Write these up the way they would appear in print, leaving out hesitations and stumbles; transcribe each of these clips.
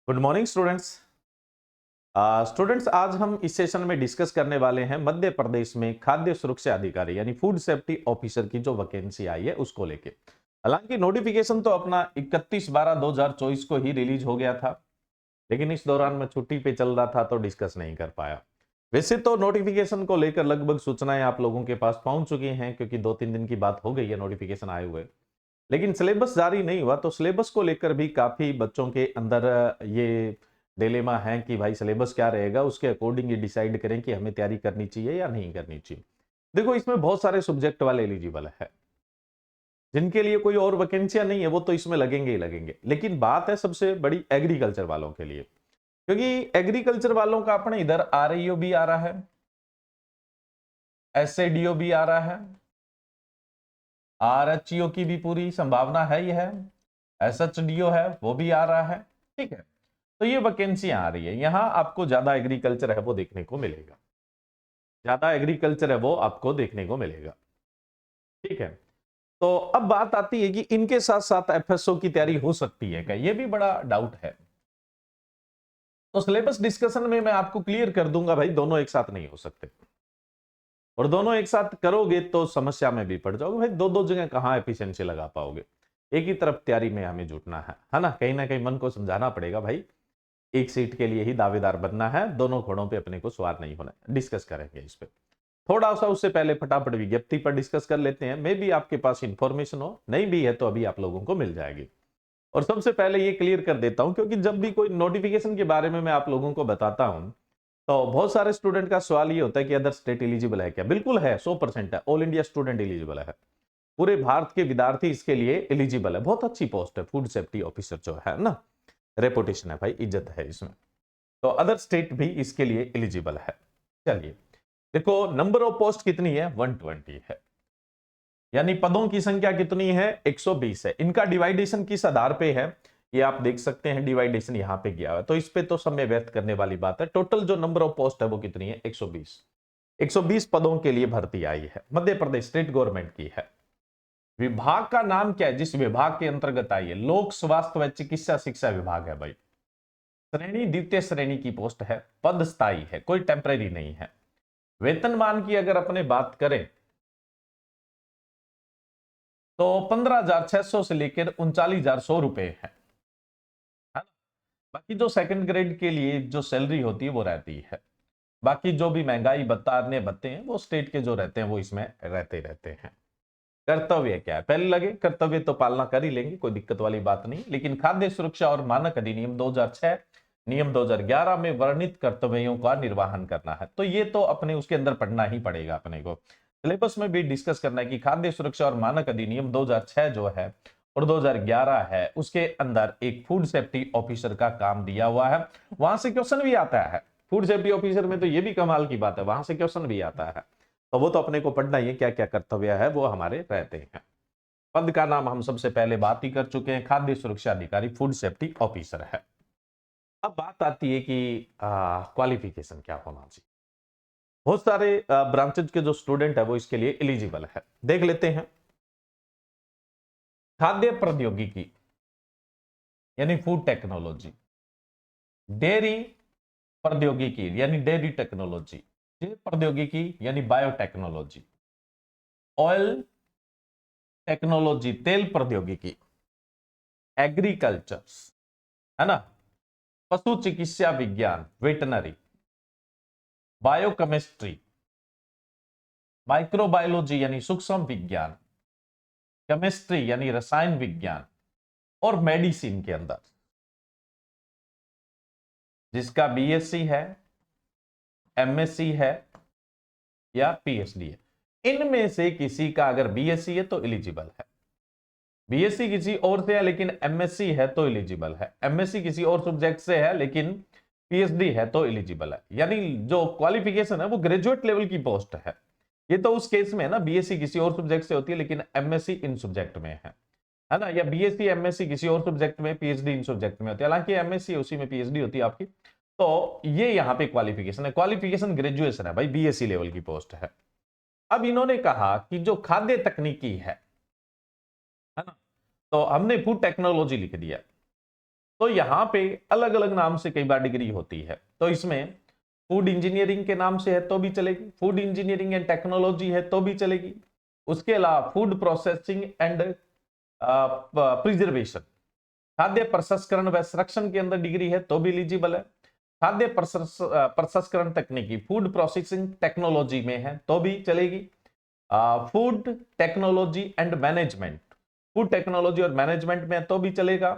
Good morning students. Students, आज हम इस सेशन में डिस्कस करने वाले हैं मध्य प्रदेश में खाद्य सुरक्षा अधिकारी यानी फूड सेफ्टी ऑफिसर की जो वैकेंसी आई है उसको लेके। हालांकि नोटिफिकेशन तो अपना 31/12/2024 को ही रिलीज हो गया था, लेकिन इस दौरान मैं छुट्टी पे चल रहा था तो डिस्कस नहीं कर पाया। वैसे तो नोटिफिकेशन को लेकर लगभग सूचनाएं आप लोगों के पास पहुंच चुकी हैं, क्योंकि 2-3 दिन की बात हो गई है नोटिफिकेशन आए हुए। लेकिन सिलेबस जारी नहीं हुआ, तो सिलेबस को लेकर भी काफी बच्चों के अंदर ये डिलेमा है कि भाई सिलेबस क्या रहेगा, उसके अकॉर्डिंग ये डिसाइड करें कि हमें तैयारी करनी चाहिए या नहीं करनी चाहिए। देखो, इसमें बहुत सारे सब्जेक्ट वाले एलिजिबल है, जिनके लिए कोई और वैकेंसियां नहीं है वो तो इसमें लगेंगे ही लगेंगे। लेकिन बात है सबसे बड़ी एग्रीकल्चर वालों के लिए, क्योंकि एग्रीकल्चर वालों का अपने इधर आरईओ भी आ रहा है, एसएडीओ भी आ रहा है, आरएचईओ की भी पूरी संभावना है, ही है, एसएचडीओ है वो भी आ रहा है। ठीक है, तो ये वैकेंसियां आ रही है, यहां आपको ज्यादा एग्रीकल्चर है वो देखने को मिलेगा, ज्यादा एग्रीकल्चर है वो आपको देखने को मिलेगा। ठीक है, तो अब बात आती है कि इनके साथ साथ एफएसओ की तैयारी हो सकती है क्या, ये भी बड़ा डाउट है। तो सिलेबस डिस्कशन में मैं आपको क्लियर कर दूंगा भाई, दोनों एक साथ नहीं हो सकते, और दोनों एक साथ करोगे तो समस्या में भी पड़ जाओगे भाई। दो दो जगह कहां एफिशिएंसी लगा पाओगे, एक ही तरफ तैयारी में हमें जुटना है ना कहीं मन को समझाना पड़ेगा भाई, एक सीट के लिए ही दावेदार बनना है, दोनों घोड़ों पे अपने को सवार नहीं होना है। डिस्कस करेंगे इस पे थोड़ा सा, उससे पहले फटाफट विज्ञप्ति पर डिस्कस कर लेते हैं। मे भी आपके पास इंफॉर्मेशन हो, नहीं भी है तो अभी आप लोगों को मिल जाएगी। और सबसे पहले ये क्लियर कर देता हूं, क्योंकि जब भी कोई नोटिफिकेशन के बारे में मैं आप लोगों को बताता हूं तो बहुत सारे स्टूडेंट का सवाल ये होता है कि अदर स्टेट एलिजिबल है क्या। बिल्कुल है, 100% है, ऑल इंडिया स्टूडेंट एलिजिबल है, पूरे भारत के विद्यार्थी इसके लिए एलिजिबल है। बहुत अच्छी पोस्ट है, फूड सेफ्टी ऑफिसर जो है ना, रेपुटेशन है भाई, इज्जत है इसमें, तो अदर स्टेट भी इसके लिए एलिजिबल है। चलिए देखो, नंबर ऑफ पोस्ट कितनी है, 120 है, यानी पदों की संख्या कितनी है, 120 है। इनका डिवाइडेशन किस आधार पे है ये आप देख सकते हैं, डिवाइडेशन यहां पे किया हुआ है, तो इस पे तो समय व्यर्थ करने वाली बात है। टोटल जो नंबर ऑफ पोस्ट है वो कितनी है, 120। 120 पदों के लिए भर्ती आई है, मध्य प्रदेश स्टेट गवर्नमेंट की है। विभाग का नाम क्या है जिस विभाग के अंतर्गत आई है, लोक स्वास्थ्य व चिकित्सा शिक्षा विभाग है भाई। श्रेणी द्वितीय श्रेणी की पोस्ट है, पद स्थायी है, कोई टेम्परेरी नहीं है। वेतनमान की अगर अपने बात करें तो 15,600 से लेकर 39,100 रुपए है ना। बाकी जो सेकंड ग्रेड के लिए जो सैलरी होती है वो रहती है। बाकी जो भी महंगाई भत्ता अन्य भत्ते हैं वो स्टेट के जो रहते हैं वो इसमें रहते हैं। कर्तव्य क्या है, पहले लगे कर्तव्य तो पालना कर ही लेंगे, कोई दिक्कत वाली बात नहीं। लेकिन खाद्य सुरक्षा और मानक अधिनियम 2006 नियम 2011 में वर्णित कर्तव्यों का निर्वहन करना है, तो ये तो अपने उसके अंदर पढ़ना ही पड़ेगा अपने को। सिलेबस में भी डिस्कस करना है कि खाद्य सुरक्षा और मानक अधिनियम 2006 जो है और 2011 है, उसके अंदर एक फूड सेफ्टी ऑफिसर का काम दिया हुआ है। वहां से क्वेश्चन भी आता है, फूड सेफ्टी ऑफिसर में तो ये भी कमाल की बात है, वहां से क्वेश्चन भी आता है। तो वो तो अपने को पढ़ना ही है, क्या क्या कर्तव्य है वो हमारे रहते हैं। पद का नाम हम सबसे पहले बात ही कर चुके हैं, खाद्य सुरक्षा अधिकारी फूड सेफ्टी ऑफिसर है। अब बात आती है कि क्वालिफिकेशन क्या होना चाहिए। बहुत सारे ब्रांचेज के जो स्टूडेंट है वो इसके लिए एलिजिबल है, देख लेते हैं। खाद्य प्रौद्योगिकी यानी फूड टेक्नोलॉजी, डेयरी प्रौद्योगिकी यानी डेयरी टेक्नोलॉजी, प्रौद्योगिकी यानी बायोटेक्नोलॉजी, ऑयल टेक्नोलॉजी तेल प्रौद्योगिकी, एग्रीकल्चर है ना, पशु चिकित्सा विज्ञान वेटनरी, बायोकेमिस्ट्री, माइक्रोबायोलॉजी यानी सूक्ष्म विज्ञान, केमिस्ट्री यानी रसायन विज्ञान, और मेडिसिन के अंदर जिसका बीएससी है, एमएससी है या पीएचडी है, इनमें से किसी का अगर बीएससी है तो एलिजिबल है, बीएससी किसी और से है लेकिन एमएससी है तो एलिजिबल है, एमएससी किसी और सब्जेक्ट से है लेकिन पीएचडी है तो एलिजिबल है। यानी जो क्वालिफिकेशन है वो ग्रेजुएट लेवल की पोस्ट है। ये तो उस केस में है ना, बीएससी किसी और सब्जेक्ट से होती है लेकिन एमएससी इन सब्जेक्ट में है ना, या बीएससी एमएससी किसी और सब्जेक्ट में, पीएचडी इन सब्जेक्ट में होती है। हालांकि एमएससी उसी में पीएचडी होती है आपकी। तो ये यहाँ पे क्वालिफिकेशन है, क्वालिफिकेशन ग्रेजुएशन है भाई, बीएससी लेवल की पोस्ट है। अब इन्होंने कहा कि जो खाद्य तकनीकी है ना, तो हमने फूड टेक्नोलॉजी लिख दिया, तो यहां पे अलग अलग नाम से कई बार डिग्री होती है। तो इसमें फूड इंजीनियरिंग के नाम से है तो भी चलेगी, फूड इंजीनियरिंग एंड टेक्नोलॉजी है तो भी चलेगी, उसके अलावा फूड प्रोसेसिंग एंड प्रिजर्वेशन, खाद्य प्रसंस्करण व संरक्षण के अंदर डिग्री है तो भी एलिजिबल है, खाद्य प्रसंस्करण तकनीकी फूड प्रोसेसिंग टेक्नोलॉजी में है तो भी चलेगी, food technology and management, food technology और मैनेजमेंट में है तो भी चलेगा,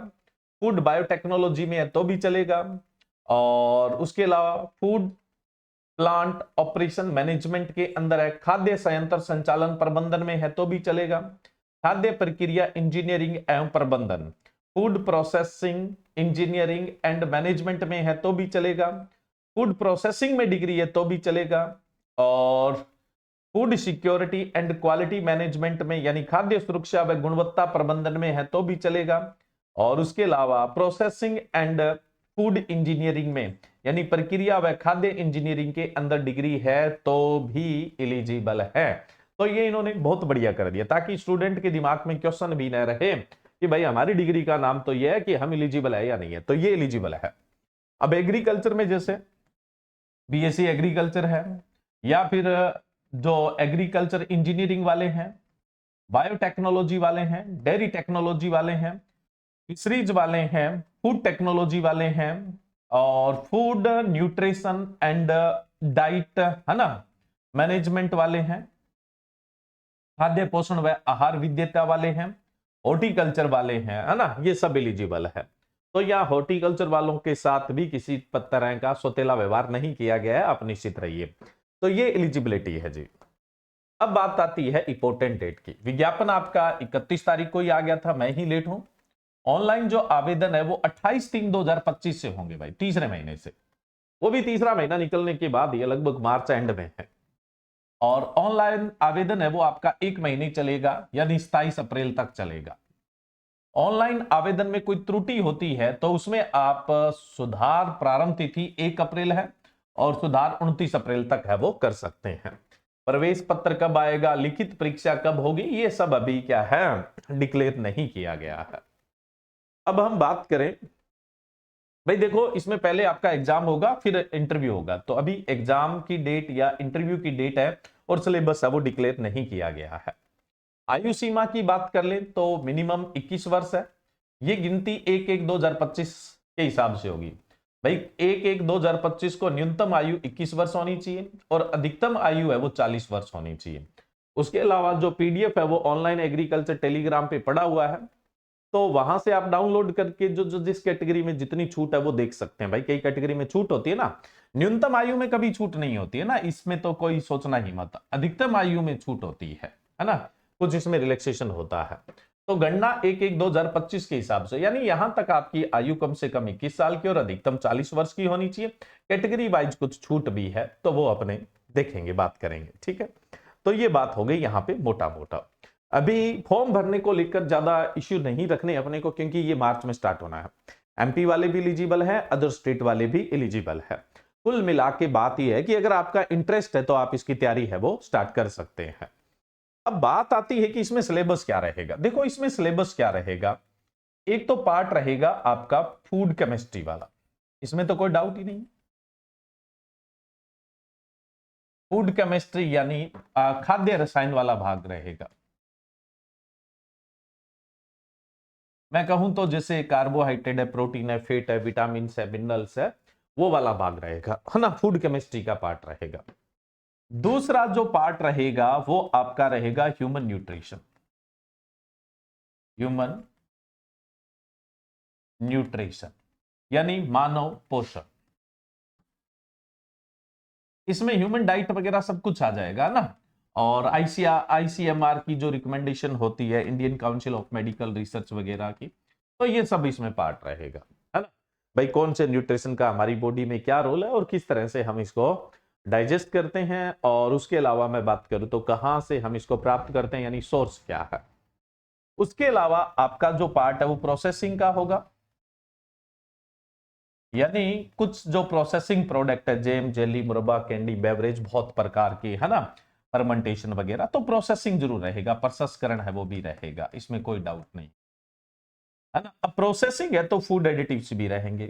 फूड बायोटेक्नोलॉजी में है तो भी चलेगा, और उसके अलावा फूड प्लांट ऑपरेशन मैनेजमेंट के अंदर है, खाद्य संयंत्र संचालन प्रबंधन में है तो भी चलेगा, खाद्य प्रक्रिया इंजीनियरिंग एवं प्रबंधन, food processing engineering and management में है तो भी चलेगा, फूड प्रोसेसिंग में डिग्री है तो भी चलेगा, और food security and quality management में यानी खाद्य सुरक्षा व गुणवत्ता प्रबंधन में है तो भी चलेगा, और उसके अलावा प्रोसेसिंग एंड फूड इंजीनियरिंग में यानी प्रक्रिया व खाद्य इंजीनियरिंग के अंदर डिग्री है तो भी एलिजिबल है। तो ये इन्होंने बहुत बढ़िया कर दिया ताकि स्टूडेंट के दिमाग में क्वेश्चन भी न रहे कि भाई हमारी डिग्री का नाम तो ये है कि हम एलिजिबल है या नहीं है, तो ये एलिजिबल है। अब एग्रीकल्चर में जैसे बीएससी एग्रीकल्चर है, या फिर जो एग्रीकल्चर इंजीनियरिंग वाले हैं, बायोटेक्नोलॉजी वाले हैं, डेयरी टेक्नोलॉजी वाले हैं, फिशरीज वाले हैं, फूड टेक्नोलॉजी वाले हैं, और फूड न्यूट्रिशन एंड डाइट है ना मैनेजमेंट वाले हैं, खाद्य पोषण व आहार विद्यता वाले हैं, हॉर्टिकल्चर वाले हैं, है ना, ये सब एलिजिबल है। तो यहाँ हॉर्टिकल्चर वालों के साथ भी किसी तरह का सौतेला व्यवहार नहीं किया गया है, आप निश्चित रहिए। तो ये एलिजिबिलिटी है जी। अब बात आती है इंपोर्टेंट डेट की। विज्ञापन आपका 31 तारीख को ही आ गया था, मैं ही लेट हूं। ऑनलाइन जो आवेदन है वो 28/3/2025 से होंगे भाई, तीसरे महीने से, वो भी तीसरा महीना निकलने के बाद ये लगभग मार्च एंड में है। और ऑनलाइन आवेदन है वो आपका 1 महीने चलेगा यानी 27 अप्रैल तक चलेगा। ऑनलाइन आवेदन में कोई त्रुटि होती है तो उसमें आप सुधार प्रारंभ तिथि 1 अप्रैल है और सुधार 29 अप्रैल तक है वो कर सकते हैं। प्रवेश पत्र कब आएगा, लिखित परीक्षा कब होगी, ये सब अभी क्या है डिक्लेयर नहीं किया गया है। अब हम बात करें भाई, देखो इसमें पहले आपका एग्जाम होगा फिर इंटरव्यू होगा, तो अभी एग्जाम की डेट या इंटरव्यू की डेट है और सिलेबस है वो डिक्लेयर नहीं किया गया है। आयु सीमा की बात कर ले तो मिनिमम 21 वर्ष है। ये गिनती 1/1/2025 के हिसाब से होगी भाई। 1/1/2025 को न्यूनतम आयु 21 वर्ष होनी चाहिए और अधिकतम आयु है वो 40 वर्ष होनी चाहिए। उसके अलावा जो पीडीएफ है वो ऑनलाइन एग्रीकल्चर टेलीग्राम पे पड़ा हुआ है, तो वहां से आप डाउनलोड करके जो जिस कैटेगरी में जितनी छूट है वो देख सकते हैं। भाई कई कैटेगरी में छूट होती है ना, न्यूनतम आयु में कभी छूट नहीं होती है ना, इसमें तो कोई सोचना ही मत। अधिकतम आयु में छूट होती है ना, कुछ इसमें रिलैक्सेशन होता है। तो गणना 1/1/2025 के हिसाब से, यानी यहां तक आपकी आयु कम से कम 21 साल की और अधिकतम 40 वर्ष की होनी चाहिए। कैटेगरी वाइज कुछ छूट भी है तो वो अपने देखेंगे, बात करेंगे, ठीक है। तो ये बात हो गई यहाँ पे मोटा मोटा। अभी फॉर्म भरने को लेकर ज्यादा इश्यू नहीं रखने अपने को, क्योंकि ये मार्च में स्टार्ट होना है। एमपी वाले भी एलिजिबल है, अदर स्टेट वाले भी एलिजिबल है। कुल मिला के बात यह है कि अगर आपका इंटरेस्ट है तो आप इसकी तैयारी है वो स्टार्ट कर सकते हैं। अब बात आती है कि इसमें सिलेबस क्या रहेगा। देखो इसमें सिलेबस क्या रहेगा, एक तो पार्ट रहेगा आपका फूड केमिस्ट्री वाला, इसमें तो कोई डाउट ही नहीं। फूड केमिस्ट्री यानी खाद्य रसायन वाला भाग रहेगा। मैं कहूं तो जैसे कार्बोहाइड्रेट है, प्रोटीन है, फैट है, विटामिन है, मिनरल्स है, वो वाला भाग रहेगा, है ना, फूड केमिस्ट्री का पार्ट रहेगा। दूसरा जो पार्ट रहेगा वो आपका रहेगा ह्यूमन न्यूट्रिशन, ह्यूमन न्यूट्रिशन यानी मानव पोषण। इसमें ह्यूमन डाइट वगैरह सब कुछ आ जाएगा ना, और आईसीएमआर की जो रिकमेंडेशन होती है, Indian council of medical research वगैरह की, तो ये सब इसमें पार्ट रहेगा, है ना। भाई कौन से न्यूट्रिशन का हमारी बॉडी में क्या रोल है और किस तरह से हम इसको डाइजेस्ट करते हैं, और उसके अलावा मैं बात करूं तो कहां से हम इसको प्राप्त करते हैं, यानी सोर्स क्या है। उसके अलावा आपका जो पार्ट है वो प्रोसेसिंग का होगा, यानी कुछ जो प्रोसेसिंग प्रोडक्ट है, जेम, जेली, मुरब्बा, कैंडी, बेवरेज, बहुत प्रकार की, है ना, फर्मेंटेशन वगैरह, तो प्रोसेसिंग जरूर रहेगा, प्रसंस्करण है वो भी रहेगा, इसमें कोई डाउट नहीं। है ना। अब प्रोसेसिंग है तो फूड एडिटिव्स भी रहेंगे,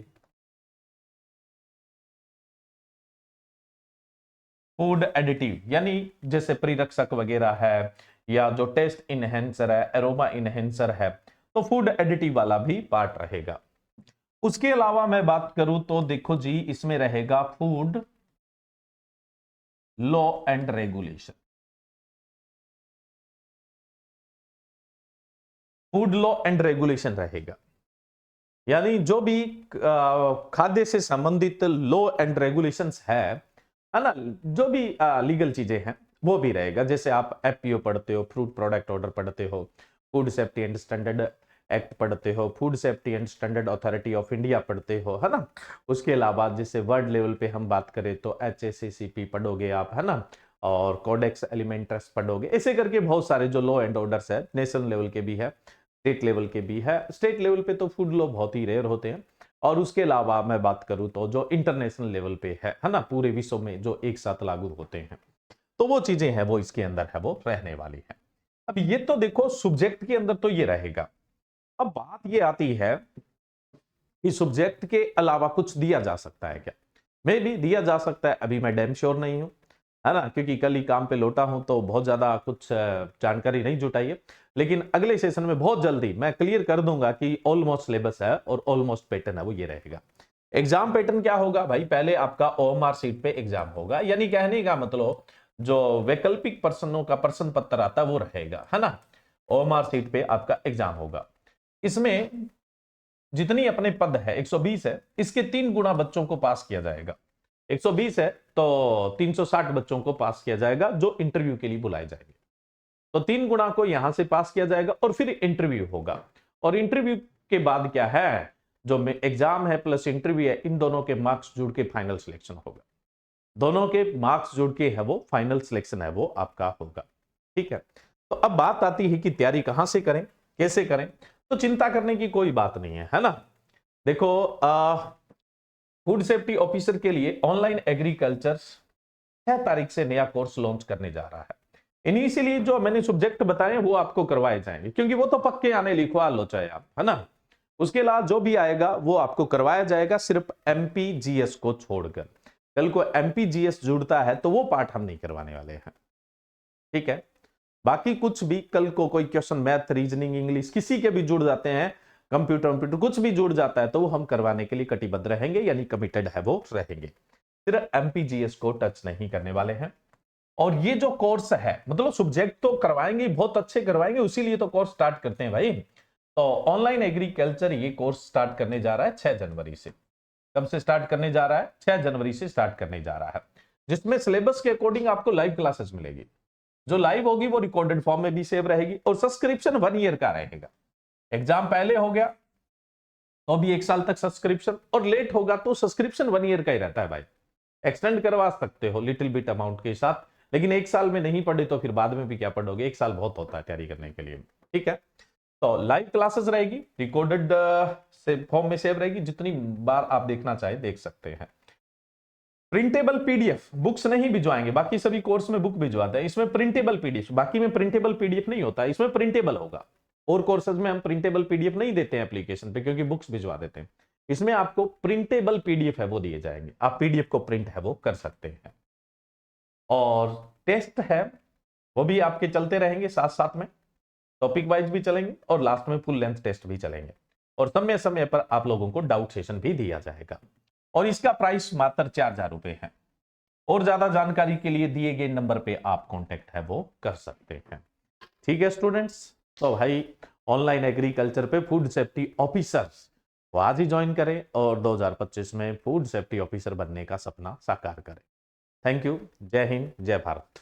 फूड एडिटिव यानी जैसे परिरक्षक वगैरह है, या जो टेस्ट इनहेंसर है, एरोमा इनहेंसर है, तो फूड एडिटिव वाला भी पार्ट रहेगा। उसके अलावा मैं बात करूं तो देखो जी, इसमें रहेगा food law and regulation. Food law and regulation रहेगा, यानी जो भी खाद्य से संबंधित लॉ एंड रेगुलेशंस है ना, जो भी लीगल चीजें हैं वो भी रहेगा। जैसे आप एफपीओ पढ़ते हो, फूड प्रोडक्ट ऑर्डर पढ़ते हो, food safety and standard act पढ़ते हो, food safety and standard authority of India पढ़ते हो, है ना। उसके अलावा जैसे वर्ल्ड लेवल पे हम बात करें तो HACCP पढ़ोगे आप, है ना, और कोडेक्स एलिमेंट्रस पढ़ोगे। ऐसे करके बहुत सारे जो लॉ एंड ऑर्डर्स है, नेशनल लेवल के भी है, स्टेट लेवल के भी है। स्टेट लेवल पे तो फूड लॉ बहुत ही रेयर होते हैं। और उसके अलावा मैं बात करूं तो जो इंटरनेशनल लेवल पे है ना, पूरे विश्व में जो एक साथ लागू होते हैं, तो वो चीजें हैं वो इसके अंदर है वो रहने वाली है। अब ये तो देखो सब्जेक्ट के अंदर तो ये रहेगा। अब बात ये आती है कि सब्जेक्ट के अलावा कुछ दिया जा सकता है क्या? मे भी दिया जा सकता है, अभी मैं डैम श्योर नहीं हूं, है ना, क्योंकि कल ही काम पे लौटा हूं तो बहुत ज्यादा कुछ जानकारी नहीं जुटाई है। लेकिन अगले सेशन में बहुत जल्दी मैं क्लियर कर दूंगा कि ऑलमोस्ट सिलेबस है और ऑलमोस्ट पैटर्न है वो ये रहेगा। एग्जाम पैटर्न क्या होगा भाई? पहले आपका OMR सीट पे एग्जाम होगा, यानी कहने का मतलब जो वैकल्पिक प्रश्नों का प्रश्न पत्र आता है वो रहेगा, है ना। OMR सीट पे आपका एग्जाम होगा। इसमें जितनी अपने पद है 120 है, इसके 3 गुना बच्चों को पास किया जाएगा। 120 है तो 360 बच्चों को पास किया जाएगा जो इंटरव्यू के लिए बुलाए जाएंगे। तो 3 गुना को यहां से पास किया जाएगा और फिर इंटरव्यू होगा। और इंटरव्यू के बाद क्या है, जो एग्जाम है प्लस इंटरव्यू है, इन दोनों के मार्क्स जुड़ के फाइनल सिलेक्शन होगा। दोनों के मार्क्स जुड़ के है वो फाइनल सिलेक्शन है वो आपका होगा। ठीक है, तो अब बात आती है कि तैयारी कहां से करें, कैसे करें। तो चिंता करने की कोई बात नहीं है ना। देखो फूड सेफ्टी ऑफिसर के लिए ऑनलाइन एग्रीकल्चर 6 तारीख से नया कोर्स लॉन्च करने जा रहा है। इनिशियली जो मैंने सब्जेक्ट बताए वो आपको करवाए जाएंगे, क्योंकि वो तो पक्के आने लिखवा लो चाहे आप, है ना। उसके अलावा जो भी आएगा वो आपको करवाया जाएगा, सिर्फ MPGS को छोड़कर। कल को MPGS जुड़ता है तो वो पार्ट हम नहीं करवाने वाले हैं, ठीक है। बाकी कुछ भी कल को कोई क्वेश्चन मैथ, रीजनिंग, इंग्लिश किसी के भी जुड़ जाते हैं, कंप्यूटर कुछ भी जुड़ जाता है तो वो हम करवाने के लिए कटिबद्ध रहेंगे, यानी कमिटेड है वो रहेंगे। सिर्फ MPGS को टच नहीं करने वाले हैं। और ये जो कोर्स है, मतलब सब्जेक्ट तो करवाएंगे, बहुत अच्छे करवाएंगे, उसीलिए तो कोर्स स्टार्ट करते हैं भाई। तो ऑनलाइन एग्रीकल्चर ये कोर्स स्टार्ट करने जा रहा है 6 जनवरी से। कब से स्टार्ट करने जा रहा है? 6 जनवरी से स्टार्ट करने जा रहा है, जिसमें सिलेबस के अकॉर्डिंग आपको लाइव क्लासेस मिलेगी। जो लाइव होगी वो रिकॉर्डेड फॉर्म में भी सेव रहेगी, और सब्सक्रिप्शन 1 ईयर का रहेगा। एग्जाम पहले हो गया तो भी 1 साल तक सब्सक्रिप्शन, और लेट होगा तो सब्सक्रिप्शन 1 ईयर का ही रहता है भाई। एक्सटेंड करवा सकते हो लिटिल बिट अमाउंट के साथ, लेकिन 1 साल में नहीं पढ़े तो फिर बाद में भी क्या पढ़ोगे, 1 साल बहुत होता है तैयारी करने के लिए, ठीक है। तो लाइव क्लासेस रहेगी, रिकॉर्डेड से फॉर्म में सेव रहेगी, जितनी बार आप देखना चाहे देख सकते हैं। प्रिंटेबल PDF बुक्स नहीं भिजवाएंगे, बाकी सभी कोर्स में बुक भिजवाते हैं, इसमें प्रिंटेबल PDF, बाकी में प्रिंटेबल PDF नहीं होता, इसमें प्रिंटेबल होगा। और कोर्सेज में हम प्रिंटेबल PDF नहीं देते हैं एप्लीकेशन पे, क्योंकि बुक्स भिजवा देते हैं। इसमें आपको प्रिंटेबल PDF है वो दिए जाएंगे, आप PDF को प्रिंट है वो कर सकते हैं। और टेस्ट है वो भी आपके चलते रहेंगे साथ साथ में, टॉपिक वाइज भी चलेंगे और लास्ट में फुल लेंथ टेस्ट भी चलेंगे। और समय समय पर आप लोगों को डाउट सेशन भी दिया जाएगा, और इसका प्राइस मात्र 4000 रुपए है। और ज्यादा जानकारी के लिए दिए गए नंबर पे आप कांटेक्ट है वो कर सकते हैं, ठीक है स्टूडेंट्स। तो भाई ऑनलाइन एग्रीकल्चर पे फूड सेफ्टी ऑफिसर्स वो आज ही ज्वाइन करें और 2025 में फूड सेफ्टी ऑफिसर बनने का सपना साकार करें। Thank you. जय हिंद, जय भारत।